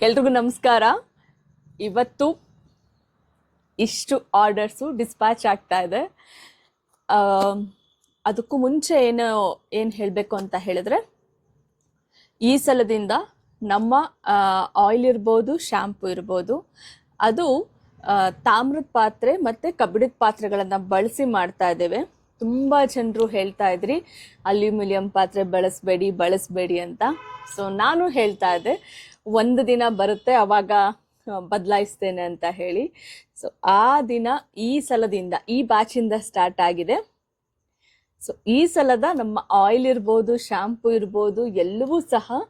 ಎಲ್ರಿಗೂ ನಮಸ್ಕಾರ. ಇವತ್ತು ಇಷ್ಟು ಆರ್ಡರ್ಸು ಡಿಸ್ಪ್ಯಾಚ್ ಆಗ್ತಾ ಇದೆ. ಅದಕ್ಕೂ ಮುಂಚೆ ಏನು ಹೇಳಬೇಕು ಅಂತ ಹೇಳಿದ್ರೆ, ಈ ಸಲದಿಂದ ನಮ್ಮ ಆಯಿಲ್ ಇರ್ಬೋದು, ಶ್ಯಾಂಪು ಇರ್ಬೋದು, ಅದು ತಾಮ್ರದ ಪಾತ್ರೆ ಮತ್ತು ಕಬ್ಬಿಣದ ಪಾತ್ರೆಗಳನ್ನು ಬಳಸಿ ಮಾಡ್ತಾ ಇದ್ದೇವೆ. ತುಂಬ ಜನರು ಹೇಳ್ತಾ ಇದ್ರಿ ಅಲ್ಯೂಮಿನಿಯಂ ಪಾತ್ರೆ ಬಳಸಬೇಡಿ ಅಂತ. ಸೊ ನಾನು ಹೇಳ್ತಾ ಇದ್ದೆ ಒಂದು ದಿನ ಬರುತ್ತೆ ಅವಾಗ ಬದಲಾಯಿಸ್ತೇನೆ ಅಂತ ಹೇಳಿ. ಸೊ ಆ ದಿನ ಈ ಸಲದಿಂದ, ಈ ಬ್ಯಾಚಿಂದ ಸ್ಟಾರ್ಟ್ ಆಗಿದೆ. ಸೊ ಈ ಸಲದ ನಮ್ಮ ಆಯಿಲ್ ಇರ್ಬೋದು, ಶ್ಯಾಂಪು ಇರ್ಬೋದು, ಎಲ್ಲವೂ ಸಹ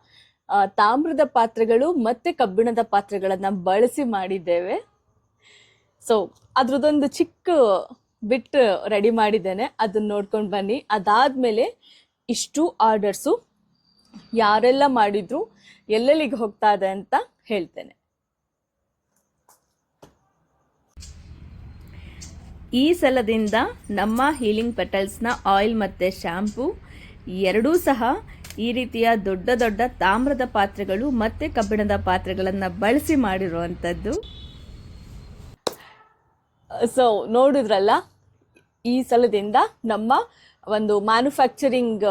ತಾಮ್ರದ ಪಾತ್ರೆಗಳು ಮತ್ತು ಕಬ್ಬಿಣದ ಪಾತ್ರೆಗಳನ್ನು ಬಳಸಿ ಮಾಡಿದ್ದೇವೆ. ಸೊ ಅದ್ರದ್ದೊಂದು ಚಿಕ್ಕ ಬಿಟ್ಟು ರೆಡಿ ಮಾಡಿದ್ದೇನೆ, ಅದನ್ನ ನೋಡ್ಕೊಂಡು ಬನ್ನಿ. ಅದಾದಮೇಲೆ ಇಷ್ಟು ಆರ್ಡರ್ಸು ಯಾರೆಲ್ಲ ಮಾಡಿದ್ರು, ಎಲ್ಲೆಲ್ಲಿಗೆ ಹೋಗ್ತಾ ಇದೆ ಅಂತ ಹೇಳ್ತೇನೆ. ಈ ಸಲದಿಂದ ನಮ್ಮ ಹೀಲಿಂಗ್ ಪೆಟಲ್ಸ್ನ ಆಯಿಲ್ ಮತ್ತು ಶ್ಯಾಂಪು ಎರಡೂ ಸಹ ಈ ರೀತಿಯ ದೊಡ್ಡ ದೊಡ್ಡ ತಾಮ್ರದ ಪಾತ್ರೆಗಳು ಮತ್ತು ಕಬ್ಬಿಣದ ಪಾತ್ರೆಗಳನ್ನು ಬಳಸಿ ಮಾಡಿರುವಂಥದ್ದು. ಸೊ ನೋಡಿದ್ರಲ್ಲ, ಈ ಸಲದಿಂದ ನಮ್ಮ ಒಂದು ಮ್ಯಾನುಫ್ಯಾಕ್ಚರಿಂಗ್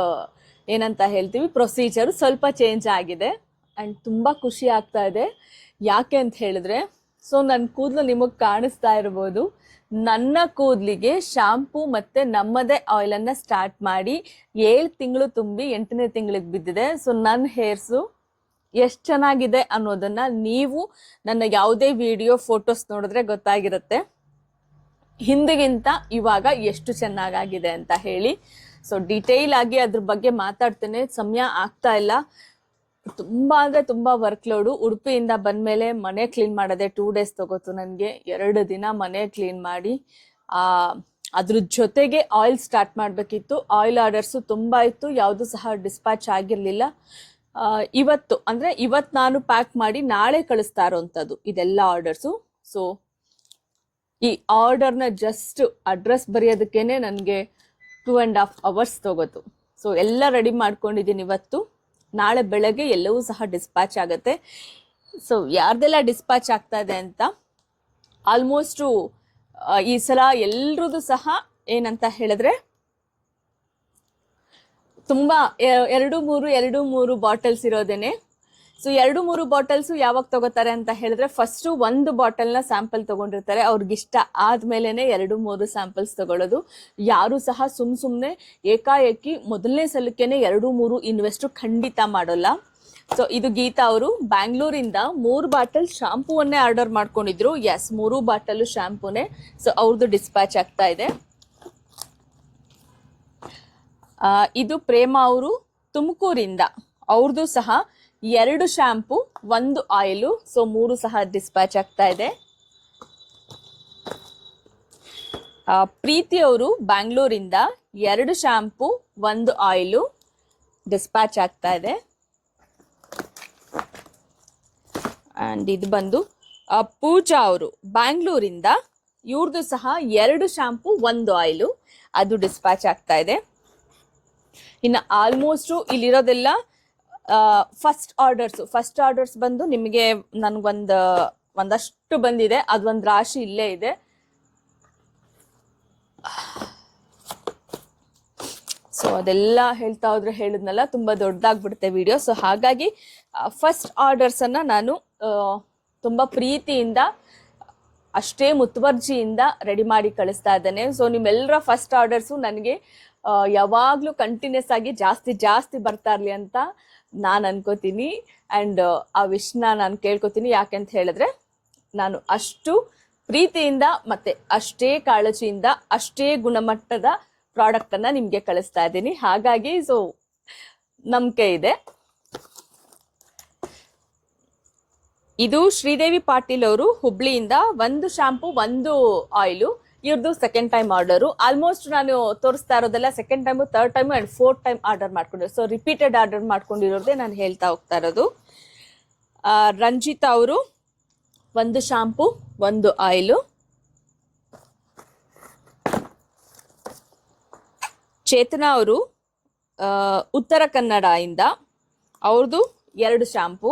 ಏನಂತ ಹೇಳ್ತೀವಿ ಪ್ರೊಸೀಜರ್ ಸ್ವಲ್ಪ ಚೇಂಜ್ ಆಗಿದೆ. ಆ್ಯಂಡ್ ತುಂಬ ಖುಷಿ ಆಗ್ತಾ ಇದೆ. ಯಾಕೆ ಅಂತ ಹೇಳಿದ್ರೆ, ಸೊ ನನ್ನ ಕೂದಲು ನಿಮಗೆ ಕಾಣಿಸ್ತಾ ಇರ್ಬೋದು. ನನ್ನ ಕೂದಲಿಗೆ ಶ್ಯಾಂಪು ಮತ್ತು ನಮ್ಮದೇ ಆಯಿಲನ್ನು ಸ್ಟಾರ್ಟ್ ಮಾಡಿ 7 ತಿಂಗಳು ತುಂಬಿ 8ನೇ ತಿಂಗಳಿಗೆ ಬಿದ್ದಿದೆ. ಸೊ ನನ್ನ ಹೇರ್ಸು ಎಷ್ಟು ಚೆನ್ನಾಗಿದೆ ಅನ್ನೋದನ್ನು ನೀವು ನನ್ನ ಯಾವುದೇ ವಿಡಿಯೋ ಫೋಟೋಸ್ ನೋಡಿದ್ರೆ ಗೊತ್ತಾಗಿರುತ್ತೆ, ಹಿಂದಿಗಿಂತ ಇವಾಗ ಎಷ್ಟು ಚೆನ್ನಾಗಾಗಿದೆ ಅಂತ ಹೇಳಿ. ಸೊ ಡೀಟೇಲ್ ಆಗಿ ಅದ್ರ ಬಗ್ಗೆ ಮಾತಾಡ್ತೇನೆ. ಸಮಯ ಆಗ್ತಾ ಇಲ್ಲ, ತುಂಬ ಅಂದರೆ ತುಂಬ ವರ್ಕ್ಲೋಡು. ಉಡುಪಿಯಿಂದ ಬಂದಮೇಲೆ ಮನೆ ಕ್ಲೀನ್ ಮಾಡೋದೆ 2 ಡೇಸ್ ತಗೋತು ನನಗೆ. 2 ದಿನ ಮನೆ ಕ್ಲೀನ್ ಮಾಡಿ ಅದ್ರ ಜೊತೆಗೆ ಆಯಿಲ್ ಸ್ಟಾರ್ಟ್ ಮಾಡಬೇಕಿತ್ತು. ಆಯಿಲ್ ಆರ್ಡರ್ಸು ತುಂಬ ಇತ್ತು, ಯಾವುದು ಸಹ ಡಿಸ್ಪ್ಯಾಚ್ ಆಗಿರಲಿಲ್ಲ. ಇವತ್ತು ನಾನು ಪ್ಯಾಕ್ ಮಾಡಿ ನಾಳೆ ಕಳಿಸ್ತಾ ಇರೋವಂಥದ್ದು ಇದೆಲ್ಲ ಆರ್ಡರ್ಸು. ಸೊ ಈ ಆರ್ಡರ್ನ ಜಸ್ಟ್ ಅಡ್ರೆಸ್ ಬರೆಯೋದಕ್ಕೇನೆ ನನಗೆ 2.5 hours ತಗೋತು. ಸೊ ಎಲ್ಲ ರೆಡಿ ಮಾಡ್ಕೊಂಡಿದ್ದೀನಿ ಇವತ್ತು. ನಾಳೆ ಬೆಳಗ್ಗೆ ಎಲ್ಲವೂ ಸಹ ಡಿಸ್ಪ್ಯಾಚ್ ಆಗುತ್ತೆ. ಸೊ ಯಾರ್ದೆಲ್ಲ ಡಿಸ್ಪ್ಯಾಚ್ ಆಗ್ತಾ ಇದೆ ಅಂತ, ಆಲ್ಮೋಸ್ಟು ಈ ಸಲ ಎಲ್ರದ್ದು ಸಹ ಏನಂತ ಹೇಳಿದ್ರೆ ತುಂಬ 2-3 ಬಾಟಲ್ಸ್ ಇರೋದೇನೆ. ಸೊ 2-3 ಬಾಟಲ್ಸು ಯಾವಾಗ ತಗೋತಾರೆ ಅಂತ ಹೇಳಿದ್ರೆ, ಫಸ್ಟು 1 ಬಾಟಲ್ನ ಸ್ಯಾಂಪಲ್ ತೊಗೊಂಡಿರ್ತಾರೆ. ಅವ್ರಿಗಿಷ್ಟ ಆದಮೇಲೆ 2-3 ಸ್ಯಾಂಪಲ್ಸ್ ತಗೊಳ್ಳೋದು. ಯಾರು ಸಹ ಸುಮ್ಮನೆ ಏಕಾಏಕಿ ಮೊದಲನೇ ಸಲಕ್ಕೇನೆ 2-3 ಇನ್ವೆಸ್ಟು ಖಂಡಿತ ಮಾಡೋಲ್ಲ. ಸೊ ಇದು ಗೀತಾ ಅವರು ಬ್ಯಾಂಗ್ಳೂರಿಂದ 3 ಬಾಟಲ್ ಶಾಂಪೂವನ್ನೇ ಆರ್ಡರ್ ಮಾಡ್ಕೊಂಡಿದ್ರು. 3 ಬಾಟಲು ಶಾಂಪೂನೇ. ಸೊ ಅವ್ರದ್ದು ಡಿಸ್ಪ್ಯಾಚ್ ಆಗ್ತಾ ಇದೆ. ಇದು ಪ್ರೇಮ ಅವರು ತುಮಕೂರಿಂದ, ಅವ್ರದ್ದು ಸಹ 2 ಶಾಂಪು 1 ಆಯಿಲು. ಸೊ 3 ಸಹ ಡಿಸ್ಪ್ಯಾಚ್ ಆಗ್ತಾ ಇದೆ. ಪ್ರೀತಿ ಅವರು ಬ್ಯಾಂಗ್ಳೂರಿಂದ 2 ಶಾಂಪು 1 ಆಯಿಲು ಡಿಸ್ಪ್ಯಾಚ್ ಆಗ್ತಾ ಇದೆ. ಆ್ಯಂಡ್ ಇದು ಬಂದು ಪೂಜಾ ಅವರು ಬ್ಯಾಂಗ್ಳೂರಿಂದ, ಇವ್ರದ್ದು ಸಹ 2 ಶಾಂಪು 1 ಆಯಿಲು, ಅದು ಡಿಸ್ಪ್ಯಾಚ್ ಆಗ್ತಾ ಇದೆ. ಇನ್ನು ಆಲ್ಮೋಸ್ಟು ಇಲ್ಲಿರೋದೆಲ್ಲ ಫಸ್ಟ್ ಆರ್ಡರ್ಸ್ ಬಂದು ನಿಮಗೆ ಒಂದಷ್ಟು ಬಂದಿದೆ. ಅದೊಂದು ರಾಶಿ ಇಲ್ಲೇ ಇದೆ. ಸೊ ಅದೆಲ್ಲ ಹೇಳ್ತಾ ಹೋದ್ರೆ ಹೇಳಿದ್ನಲ್ಲ, ತುಂಬ ದೊಡ್ಡದಾಗ್ಬಿಡುತ್ತೆ ವಿಡಿಯೋ. ಸೊ ಹಾಗಾಗಿ ಫಸ್ಟ್ ಆರ್ಡರ್ಸನ್ನು ನಾನು ತುಂಬ ಪ್ರೀತಿಯಿಂದ, ಅಷ್ಟೇ ಮುತುವರ್ಜಿಯಿಂದ ರೆಡಿ ಮಾಡಿ ಕಳಿಸ್ತಾ ಇದ್ದೇನೆ. ಸೊ ನಿಮ್ಮೆಲ್ಲರ ಫಸ್ಟ್ ಆರ್ಡರ್ಸು ನನಗೆ ಯಾವಾಗಲೂ ಕಂಟಿನ್ಯೂಸ್ ಆಗಿ ಜಾಸ್ತಿ ಬರ್ತಾ ಇರಲಿ ಅಂತ ನಾನು ಅನ್ಕೋತೀನಿ. ಆ್ಯಂಡ್ ಆ ವಿಷ್ನ ನಾನು ಕೇಳ್ಕೊತೀನಿ. ಯಾಕೆಂತ ಹೇಳಿದ್ರೆ, ನಾನು ಅಷ್ಟು ಪ್ರೀತಿಯಿಂದ ಮತ್ತು ಅಷ್ಟೇ ಕಾಳಜಿಯಿಂದ, ಅಷ್ಟೇ ಗುಣಮಟ್ಟದ ಪ್ರಾಡಕ್ಟನ್ನು ನಿಮಗೆ ಕಳಿಸ್ತಾ ಇದ್ದೀನಿ. ಹಾಗಾಗಿ ಸೊ ನಂಬಿಕೆ ಇದೆ. ಇದು ಶ್ರೀದೇವಿ ಪಾಟೀಲ್ ಅವರು ಹುಬ್ಳಿಯಿಂದ, 1 ಶಾಂಪು 1 ಆಯಿಲು, ಇವ್ರದ್ದು ಸೆಕೆಂಡ್ ಟೈಮ್ ಆರ್ಡರು. ಆಲ್ಮೋಸ್ಟ್ ನಾನು ತೋರಿಸ್ತಾ ಇರೋದೆಲ್ಲ second time, 3rd time and 4th time order ಮಾಡ್ಕೊಂಡಿರೋ. ಸೊ ರಿಪೀಟೆಡ್ ಆರ್ಡರ್ ಮಾಡ್ಕೊಂಡಿರೋದೇ ನಾನು ಹೇಳ್ತಾ ಹೋಗ್ತಾ ಇರೋದು. ರಂಜಿತಾ ಅವರು 1 ಶಾಂಪು 1 ಆಯಿಲು. ಚೇತನಾ ಅವರು ಉತ್ತರ ಕನ್ನಡ ಇಂದ, ಅವ್ರದ್ದು 2 ಶಾಂಪು.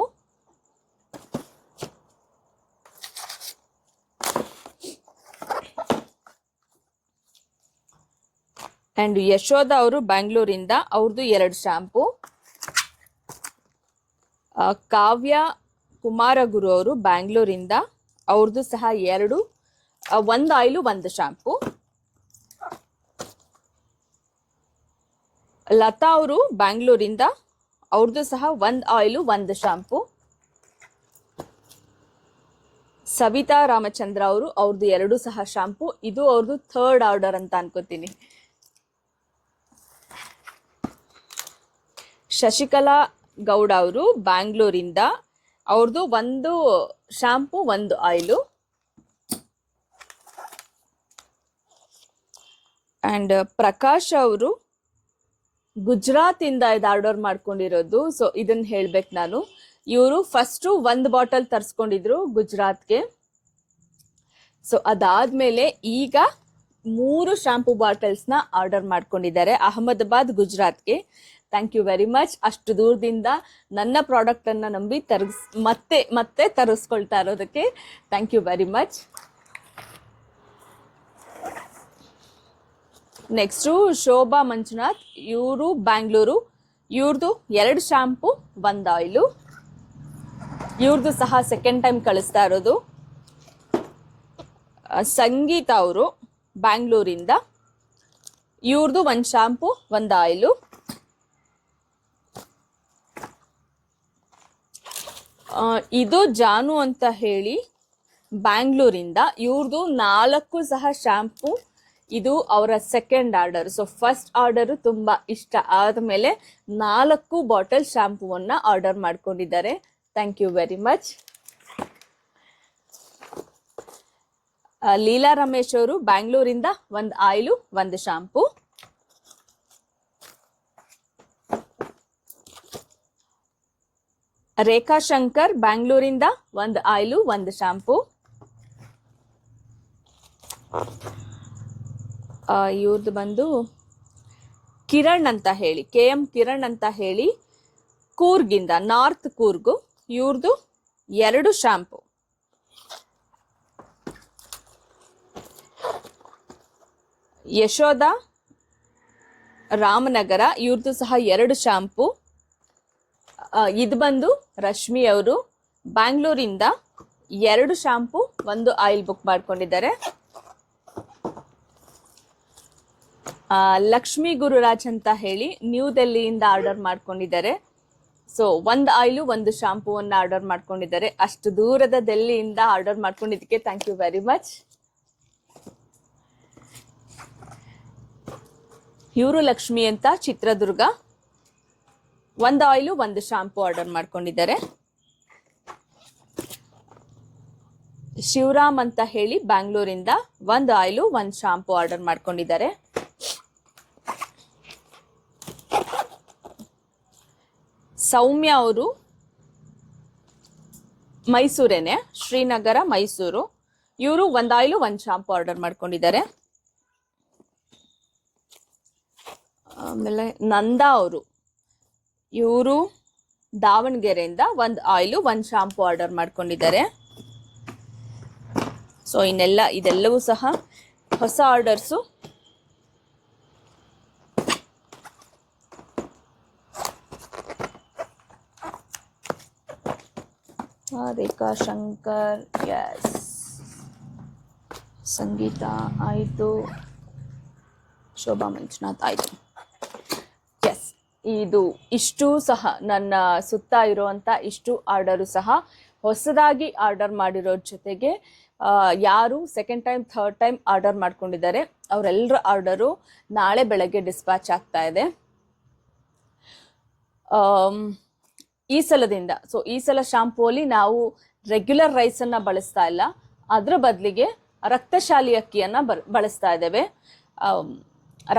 ಆ್ಯಂಡ್ ಯಶೋಧ ಅವರು ಬ್ಯಾಂಗ್ಳೂರಿಂದ, ಅವ್ರದ್ದು 2 ಶಾಂಪು. ಕಾವ್ಯ ಕುಮಾರಗುರು ಅವರು ಬ್ಯಾಂಗ್ಳೂರಿಂದ, ಅವ್ರದ್ದು ಸಹ 2, 1 ಆಯಿಲು 1 ಶಾಂಪು. ಲತಾ ಅವರು ಬ್ಯಾಂಗ್ಳೂರಿಂದ, ಅವ್ರದ್ದು ಸಹ 1 ಆಯಿಲು 1 ಶಾಂಪು. ಸವಿತಾ ರಾಮಚಂದ್ರ ಅವರು, ಅವ್ರದ್ದು 2 ಸಹ ಶಾಂಪು. ಇದು ಅವ್ರದ್ದು 3rd ಆರ್ಡರ್ ಅಂತ ಅನ್ಕೋತೀನಿ. ಶಶಿಕಲಾ ಗೌಡ ಅವರು ಬ್ಯಾಂಗ್ಳೂರಿಂದ, ಅವ್ರದ್ದು 1 ಶಾಂಪು 1 ಆಯಿಲು. ಆ್ಯಂಡ್ ಪ್ರಕಾಶ್ ಅವರು ಗುಜರಾತ್ ಇಂದ ಇದು ಆರ್ಡರ್ ಮಾಡ್ಕೊಂಡಿರೋದು. ಸೊ ಇದನ್ನ ಹೇಳ್ಬೇಕು ನಾನು. ಇವರು ಫಸ್ಟು 1 ಬಾಟಲ್ ತರಿಸ್ಕೊಂಡಿದ್ರು ಗುಜರಾತ್ಗೆ. ಸೊ ಅದಾದ್ಮೇಲೆ ಈಗ 3 ಶಾಂಪೂ ಬಾಟಲ್ಸ್ನ ಆರ್ಡರ್ ಮಾಡ್ಕೊಂಡಿದ್ದಾರೆ ಅಹಮದಾಬಾದ್, ಗುಜರಾತ್ಗೆ. Thank you very much. ಅಷ್ಟು ದೂರದಿಂದ ನನ್ನ ಪ್ರಾಡಕ್ಟನ್ನು ನಂಬಿ ಮತ್ತೆ ತರಿಸ್ಕೊಳ್ತಾ ಇರೋದಕ್ಕೆ thank you very much. Next Shobha Manjunath, ಇವರು ಬ್ಯಾಂಗ್ಳೂರು. ಇವ್ರದ್ದು 2 ಶಾಂಪು 1 ಆಯಿಲು. ಇವ್ರದ್ದು ಸಹ 2nd ಟೈಮ್ ಕಳಿಸ್ತಾ ಇರೋದು. ಸಂಗೀತ ಅವರು ಬ್ಯಾಂಗ್ಳೂರಿಂದ, ಇವ್ರದ್ದು 1 ಶಾಂಪು 1 ಆಯಿಲು. ಇದು ಜಾನು ಅಂತ ಹೇಳಿ ಬ್ಯಾಂಗ್ಳೂರಿಂದ, ಇವ್ರದ್ದು 4 ಸಹ ಶಾಂಪು. ಇದು ಅವರ 2nd order. So first order ತುಂಬ ಇಷ್ಟ ಆದಮೇಲೆ 4 ಬಾಟಲ್ ಶಾಂಪೂವನ್ನು ಆರ್ಡರ್ ಮಾಡ್ಕೊಂಡಿದ್ದಾರೆ. Thank you very much. Leela Ramesh ಅವರು ಬ್ಯಾಂಗ್ಳೂರಿಂದ 1 ಆಯಿಲು 1 ಶಾಂಪು. ರೇಖಾ ಶಂಕರ್ ಬ್ಯಾಂಗ್ಳೂರಿಂದ 1 ಆಯಿಲು 1 ಶಾಂಪು. ಇವ್ರದ್ದು ಬಂದು ಕಿರಣ್ ಅಂತ ಹೇಳಿ, KM ಕಿರಣ್ ಅಂತ ಹೇಳಿ ಕೂರ್ಗಿಂದ, ನಾರ್ತ್ ಕೂರ್ಗು. ಇವ್ರದ್ದು 2 ಶಾಂಪು. ಯಶೋಧ ರಾಮನಗರ, ಇವ್ರದ್ದು ಸಹ 2 ಶಾಂಪು. ಇದು ಬಂದು ರಶ್ಮಿ ಅವರು ಬ್ಯಾಂಗ್ಳೂರಿಂದ 2 ಶಾಂಪು 1 ಆಯಿಲ್ ಬುಕ್ ಮಾಡ್ಕೊಂಡಿದ್ದಾರೆ. ಲಕ್ಷ್ಮೀ ಗುರುರಾಜ್ ಅಂತ ಹೇಳಿ ನ್ಯೂ ಡೆಲ್ಲಿಯಿಂದ ಆರ್ಡರ್ ಮಾಡ್ಕೊಂಡಿದ್ದಾರೆ. ಸೊ 1 ಆಯಿಲು 1 ಶಾಂಪೂವನ್ನು ಆರ್ಡರ್ ಮಾಡ್ಕೊಂಡಿದ್ದಾರೆ. ಅಷ್ಟು ದೂರದ ಡೆಲ್ಲಿಯಿಂದ ಆರ್ಡರ್ ಮಾಡ್ಕೊಂಡಿದ್ದಕ್ಕೆ ಥ್ಯಾಂಕ್ ಯು ವೆರಿ ಮಚ್. ಇವರು ಲಕ್ಷ್ಮಿ ಅಂತ ಚಿತ್ರದುರ್ಗ, 1 ಆಯಿಲು 1 ಶಾಂಪು ಆರ್ಡರ್ ಮಾಡ್ಕೊಂಡಿದ್ದಾರೆ. ಶಿವರಾಮ್ ಅಂತ ಹೇಳಿ ಬ್ಯಾಂಗ್ಳೂರಿಂದ 1 ಆಯಿಲು 1 ಶಾಂಪು ಆರ್ಡರ್ ಮಾಡ್ಕೊಂಡಿದ್ದಾರೆ. ಸೌಮ್ಯ ಅವರು ಮೈಸೂರೇನೆ, ಶ್ರೀನಗರ ಮೈಸೂರು. ಇವರು 1 ಆಯಿಲು 1 ಶಾಂಪು ಆರ್ಡರ್ ಮಾಡ್ಕೊಂಡಿದ್ದಾರೆ. ಆಮೇಲೆ ನಂದಾ ಅವರು, ಇವರು ದಾವಣಗೆರೆಯಿಂದ 1 ಆಯಿಲು 1 ಶಾಂಪು ಆರ್ಡರ್ ಮಾಡ್ಕೊಂಡಿದ್ದಾರೆ. ಸೊ ಇದೆಲ್ಲವೂ ಸಹ ಹೊಸ ಆರ್ಡರ್ಸು. ರೇಖಾ ಶಂಕರ್, ಎಸ್. ಸಂಗೀತ ಆಯಿತು, ಶೋಭಾ ಮಂಜುನಾಥ್ ಆಯಿತು. ಎಸ್, ಇಷ್ಟು ಸಹ ನನ್ನ ಸುತ್ತ ಇರುವಂಥ ಇಷ್ಟು ಆರ್ಡರು ಸಹ ಹೊಸದಾಗಿ ಆರ್ಡರ್ ಮಾಡಿರೋರ ಜೊತೆಗೆ ಯಾರು 2nd time 3rd time order ಮಾಡ್ಕೊಂಡಿದ್ದಾರೆ ಅವರೆಲ್ಲರ ಆರ್ಡರು ನಾಳೆ ಬೆಳಗ್ಗೆ ಡಿಸ್ಪ್ಯಾಚ್ ಆಗ್ತಾ ಇದೆ. ಈ ಸಲದಿಂದ, ಸೊ ಈ ಸಲ ಶಾಂಪೂಲಿ ನಾವು ರೆಗ್ಯುಲರ್ ರೈಸನ್ನು ಬಳಸ್ತಾ ಇಲ್ಲ, ಅದರ ಬದಲಿಗೆ ರಕ್ತಶಾಲಿ ಅಕ್ಕಿಯನ್ನು ಬಳಸ್ತಾ ಇದ್ದೇವೆ.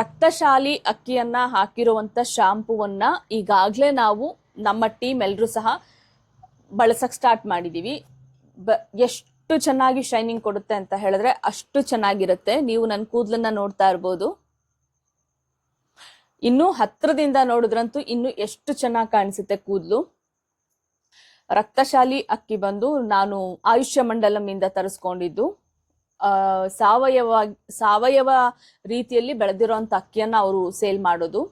ರಕ್ತಶಾಲಿ ಅಕ್ಕಿಯನ್ನು ಹಾಕಿರುವಂಥ ಶಾಂಪೂವನ್ನು ಈಗಾಗಲೇ ನಾವು ನಮ್ಮ ಟೀಮ್ ಎಲ್ಲರೂ ಸಹ ಬಳಸಕ್ಕೆ ಸ್ಟಾರ್ಟ್ ಮಾಡಿದ್ದೀವಿ. ಎಷ್ಟು ಚೆನ್ನಾಗಿ ಶೈನಿಂಗ್ ಕೊಡುತ್ತೆ ಅಂತ ಹೇಳಿದ್ರೆ ಅಷ್ಟು ಚೆನ್ನಾಗಿರುತ್ತೆ. ನೀವು ನನ್ನ ಕೂದಲನ್ನ ನೋಡ್ತಾ ಇರ್ಬೋದು. ಇನ್ನು ಹತ್ರದಿಂದ ನೋಡಿದ್ರಂತೂ ಇನ್ನು ಎಷ್ಟು ಚೆನ್ನಾಗಿ ಕಾಣಿಸುತ್ತೆ ಕೂದಲು. ರಕ್ತಶಾಲಿ ಅಕ್ಕಿ ಬಂದು ನಾನು ಆಯುಷ್ಯ ಮಂಡಲಂ ಇಂದ ತರಿಸ್ಕೊಂಡಿದ್ದು. ಸಾವಯವ ರೀತಿಯಲ್ಲಿ ಬೆಳೆದಿರೋಂಥ ಅಕ್ಕಿಯನ್ನ ಅವರು ಸೇಲ್ ಮಾಡೋದು.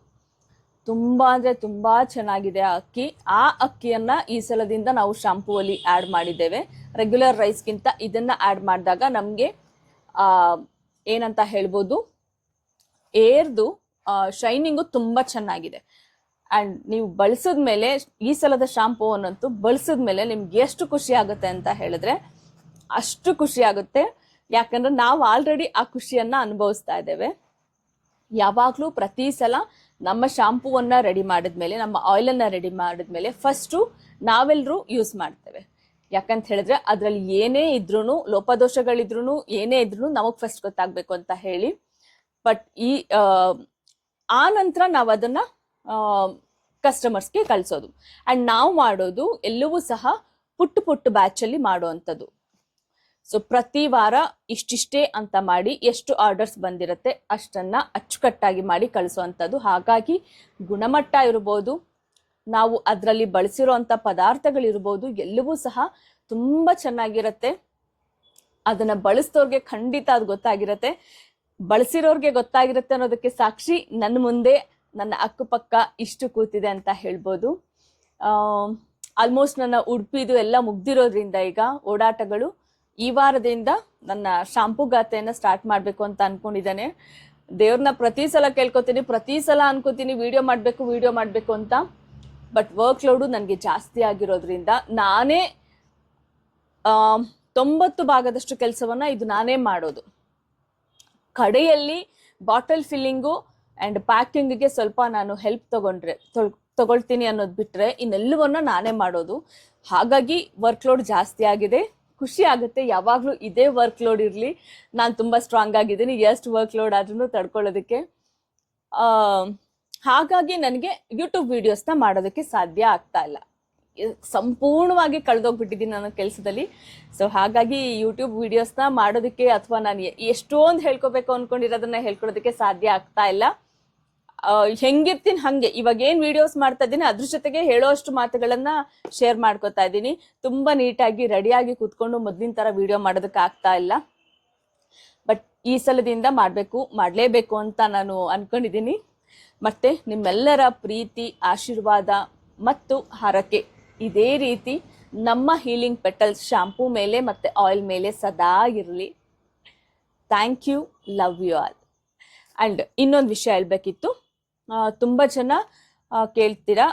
ತುಂಬಾ ಅಂದ್ರೆ ತುಂಬಾ ಚೆನ್ನಾಗಿದೆ ಆ ಅಕ್ಕಿ. ಆ ಅಕ್ಕಿಯನ್ನ ಈ ಸಲದಿಂದ ನಾವು ಶಾಂಪೂವಲ್ಲಿ ಆ್ಯಡ್ ಮಾಡಿದ್ದೇವೆ. ರೆಗ್ಯುಲರ್ ರೈಸ್ಗಿಂತ ಇದನ್ನ ಆ್ಯಡ್ ಮಾಡಿದಾಗ ನಮಗೆ ಏನಂತ ಹೇಳ್ಬೋದು, ಏರ್ದು ಶೈನಿಂಗು ತುಂಬ ಚೆನ್ನಾಗಿದೆ. ಆ್ಯಂಡ್ ನೀವು ಬಳಸಿದ್ಮೇಲೆ, ಈ ಸಲದ ಶಾಂಪೂವನ್ನಂತೂ ಬಳಸಿದ್ಮೇಲೆ ನಿಮ್ಗೆ ಎಷ್ಟು ಖುಷಿ ಆಗುತ್ತೆ ಅಂತ ಹೇಳಿದ್ರೆ ಅಷ್ಟು ಖುಷಿ ಆಗುತ್ತೆ. ಯಾಕಂದ್ರೆ ನಾವು ಆಲ್ರೆಡಿ ಆ ಖುಷಿಯನ್ನ ಅನುಭವಿಸ್ತಾ ಇದ್ದೇವೆ. ಯಾವಾಗಲೂ ಪ್ರತಿ ಸಲ ನಮ್ಮ ಶಾಂಪೂವನ್ನ ರೆಡಿ ಮಾಡಿದ್ಮೇಲೆ, ನಮ್ಮ ಆಯಿಲನ್ನು ರೆಡಿ ಮಾಡಿದ್ಮೇಲೆ ಫಸ್ಟು ನಾವೆಲ್ಲರೂ ಯೂಸ್ ಮಾಡ್ತೇವೆ. ಯಾಕಂತ ಹೇಳಿದ್ರೆ ಅದರಲ್ಲಿ ಏನೇ ಇದ್ರೂ, ಲೋಪದೋಷಗಳಿದ್ರೂ ಏನೇ ಇದ್ರೂ ನಮಗೆ ಫಸ್ಟ್ ಗೊತ್ತಾಗಬೇಕು ಅಂತ ಹೇಳಿ. ಬಟ್ ಆ ನಂತರ ನಾವು ಅದನ್ನು ಕಸ್ಟಮರ್ಸ್ಗೆ ಕಳಿಸೋದು. ಆ್ಯಂಡ್ ನಾವು ಮಾಡೋದು ಎಲ್ಲವೂ ಸಹ ಪುಟ್ಟು ಬ್ಯಾಚಲ್ಲಿ ಮಾಡುವಂಥದ್ದು. ಸೊ ಪ್ರತಿ ವಾರ ಇಷ್ಟಿಷ್ಟೇ ಅಂತ ಮಾಡಿ ಎಷ್ಟು ಆರ್ಡರ್ಸ್ ಬಂದಿರುತ್ತೆ ಅಷ್ಟನ್ನು ಅಚ್ಚುಕಟ್ಟಾಗಿ ಮಾಡಿ ಕಳಿಸುವಂಥದ್ದು. ಹಾಗಾಗಿ ಗುಣಮಟ್ಟ ಇರ್ಬೋದು, ನಾವು ಅದರಲ್ಲಿ ಬಳಸಿರೋಂಥ ಪದಾರ್ಥಗಳಿರ್ಬೋದು, ಎಲ್ಲವೂ ಸಹ ತುಂಬ ಚೆನ್ನಾಗಿರುತ್ತೆ. ಅದನ್ನು ಬಳಸಿದವ್ರಿಗೆ ಖಂಡಿತ ಅದು ಗೊತ್ತಾಗಿರುತ್ತೆ. ಬಳಸಿರೋರಿಗೆ ಗೊತ್ತಾಗಿರುತ್ತೆ ಅನ್ನೋದಕ್ಕೆ ಸಾಕ್ಷಿ ನನ್ನ ಮುಂದೆ ನನ್ನ ಅಕ್ಕಪಕ್ಕ ಇಷ್ಟು ಕೂತಿದೆ ಅಂತ ಹೇಳ್ಬೋದು. ಆಲ್ಮೋಸ್ಟ್ ನನ್ನ ಉಡುಪಿದು ಎಲ್ಲ ಮುಗ್ದಿರೋದ್ರಿಂದ ಈಗ ಓಡಾಟಗಳು, ಈ ವಾರದಿಂದ ನನ್ನ ಶಾಂಪೂ ಗಾತೆಯನ್ನು ಸ್ಟಾರ್ಟ್ ಮಾಡಬೇಕು ಅಂತ ಅನ್ಕೊಂಡಿದ್ದೇನೆ. ದೇವ್ರನ್ನ ಪ್ರತಿ ಸಲ ಕೇಳ್ಕೊತೀನಿ, ಪ್ರತಿ ಸಲ ಅನ್ಕೋತೀನಿ ವಿಡಿಯೋ ಮಾಡಬೇಕು ಅಂತ. ಬಟ್ ವರ್ಕ್ ಲೋಡು ನನಗೆ ಜಾಸ್ತಿ ಆಗಿರೋದ್ರಿಂದ ನಾನೇ 90% ಕೆಲಸವನ್ನು ಇದು ನಾನೇ ಮಾಡೋದು. ಕಡೆಯಲ್ಲಿ ಬಾಟಲ್ ಫಿಲ್ಲಿಂಗು ಆ್ಯಂಡ್ ಪ್ಯಾಕಿಂಗಿಗೆ ಸ್ವಲ್ಪ ನಾನು ಹೆಲ್ಪ್ ತಗೊಳ್ತೀನಿ ಅನ್ನೋದು ಬಿಟ್ಟರೆ ಇನ್ನೆಲ್ಲವನ್ನ ನಾನೇ ಮಾಡೋದು. ಹಾಗಾಗಿ ವರ್ಕ್ ಲೋಡ್ ಜಾಸ್ತಿ ಆಗಿದೆ. ಖುಷಿ ಆಗುತ್ತೆ ಯಾವಾಗಲೂ ಇದೇ ವರ್ಕ್ ಲೋಡ್ ಇರಲಿ. ನಾನು ತುಂಬ ಸ್ಟ್ರಾಂಗ್ ಆಗಿದ್ದೀನಿ, ಎಷ್ಟು ವರ್ಕ್ ಲೋಡ್ ಆದ್ರೂ ತಡ್ಕೊಳ್ಳೋದಕ್ಕೆ. ಹಾಗಾಗಿ ನನಗೆ ಯೂಟ್ಯೂಬ್ ವಿಡಿಯೋಸ್ನ ಮಾಡೋದಕ್ಕೆ ಸಾಧ್ಯ ಆಗ್ತಾ ಇಲ್ಲ. ಸಂಪೂರ್ಣವಾಗಿ ಕಳೆದೋಗ್ಬಿಟ್ಟಿದ್ದೀನಿ ನನ್ನ ಕೆಲಸದಲ್ಲಿ. ಸೊ ಹಾಗಾಗಿ ಯೂಟ್ಯೂಬ್ ವಿಡಿಯೋಸ್ನ ಮಾಡೋದಕ್ಕೆ ಅಥವಾ ನಾನು ಎಷ್ಟೊಂದು ಹೇಳ್ಕೊಬೇಕು ಅಂದ್ಕೊಂಡಿರೋದನ್ನ ಹೇಳ್ಕೊಡೋದಕ್ಕೆ ಸಾಧ್ಯ ಆಗ್ತಾ ಇಲ್ಲ. ಹೆಂಗಿರ್ತೀನಿ ಹಾಗೆ ಇವಾಗ ಏನು ವಿಡಿಯೋಸ್ ಮಾಡ್ತಾ ಇದ್ದೀನಿ ಅದ್ರ ಜೊತೆಗೆ ಹೇಳೋ ಅಷ್ಟು ಮಾತುಗಳನ್ನ ಶೇರ್ ಮಾಡ್ಕೋತಾ ಇದ್ದೀನಿ. ತುಂಬ ನೀಟಾಗಿ ರೆಡಿಯಾಗಿ ಕೂತ್ಕೊಂಡು ಮೊದಲಿನ ಥರ ವಿಡಿಯೋ ಮಾಡೋದಕ್ಕೆ ಆಗ್ತಾ ಇಲ್ಲ. ಬಟ್ ಈ ಸಲದಿಂದ ಮಾಡಲೇಬೇಕು ಅಂತ ನಾನು ಅನ್ಕೊಂಡಿದ್ದೀನಿ. ಮತ್ತೆ ನಿಮ್ಮೆಲ್ಲರ ಪ್ರೀತಿ, ಆಶೀರ್ವಾದ ಮತ್ತು ಹರಕೆ ಇದೇ ರೀತಿ ನಮ್ಮ ಹೀಲಿಂಗ್ ಪೆಟಲ್ಸ್ ಶಾಂಪೂ ಮೇಲೆ ಮತ್ತು ಆಯಿಲ್ ಮೇಲೆ ಸದಾ ಇರಲಿ. Thank you, love you all. And ಇನ್ನೊಂದು ವಿಷಯ ಹೇಳಬೇಕಿತ್ತು. ತುಂಬ ಜನ ಕೇಳ್ತೀರಾ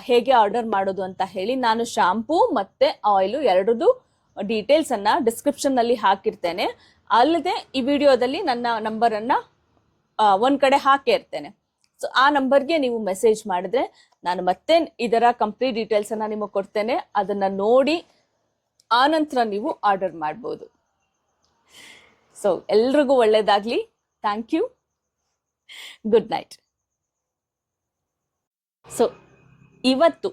ಹೇಗೆ ಆರ್ಡರ್ ಮಾಡೋದು ಅಂತ ಹೇಳಿ. ನಾನು ಶಾಂಪೂ ಮತ್ತು ಆಯಿಲು ಎರಡರದ್ದು ಡೀಟೇಲ್ಸನ್ನು ಡಿಸ್ಕ್ರಿಪ್ಷನ್ನಲ್ಲಿ ಹಾಕಿರ್ತೇನೆ. ಅಲ್ಲದೆ ಈ ವಿಡಿಯೋದಲ್ಲಿ ನನ್ನ ನಂಬರನ್ನು ಒಂದು ಕಡೆ ಹಾಕಿರ್ತೇನೆ. ಸೊ ಆ ನಂಬರ್ಗೆ ನೀವು ಮೆಸೇಜ್ ಮಾಡಿದ್ರೆ ನಾನು ಮತ್ತೆ ಇದರ ಕಂಪ್ಲೀಟ್ ಡೀಟೇಲ್ಸನ್ನು ನಿಮಗೆ ಕೊಡ್ತೇನೆ. ಅದನ್ನು ನೋಡಿ ಆನಂತರ ನೀವು ಆರ್ಡರ್ ಮಾಡ್ಬೋದು. ಸೊ ಎಲ್ರಿಗೂ ಒಳ್ಳೆಯದಾಗಲಿ. Thank you. Good night. So ಇವತ್ತು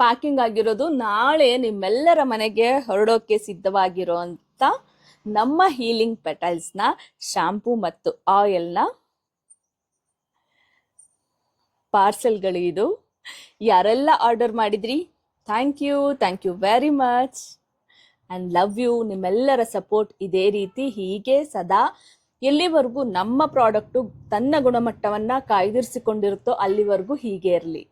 ಪ್ಯಾಕಿಂಗ್ ಆಗಿರೋದು, ನಾಳೆ ನಿಮ್ಮೆಲ್ಲರ ಮನೆಗೆ ಹೊರಡೋಕೆ ಸಿದ್ಧವಾಗಿರೋ ಅಂತ ನಮ್ಮ ಹೀಲಿಂಗ್ ಪೆಟಲ್ಸ್ನ ಶಾಂಪೂ ಮತ್ತು ಆಯಿಲ್ನ ಪಾರ್ಸೆಲ್ಗಳು ಇದು. ಯಾರೆಲ್ಲ ಆರ್ಡರ್ ಮಾಡಿದ್ರಿ, thank you very much and love you. ನಿಮ್ಮೆಲ್ಲರ ಸಪೋರ್ಟ್ ಇದೇ ರೀತಿ ಹೀಗೆ ಸದಾ ಎಲ್ಲಿವರೆಗೂ ನಮ್ಮ ಪ್ರಾಡಕ್ಟು ತನ್ನ ಗುಣಮಟ್ಟವನ್ನು ಕಾಯ್ದಿರಿಸಿಕೊಂಡಿರುತ್ತೋ ಅಲ್ಲಿವರೆಗೂ ಹೀಗೆ ಇರಲಿ.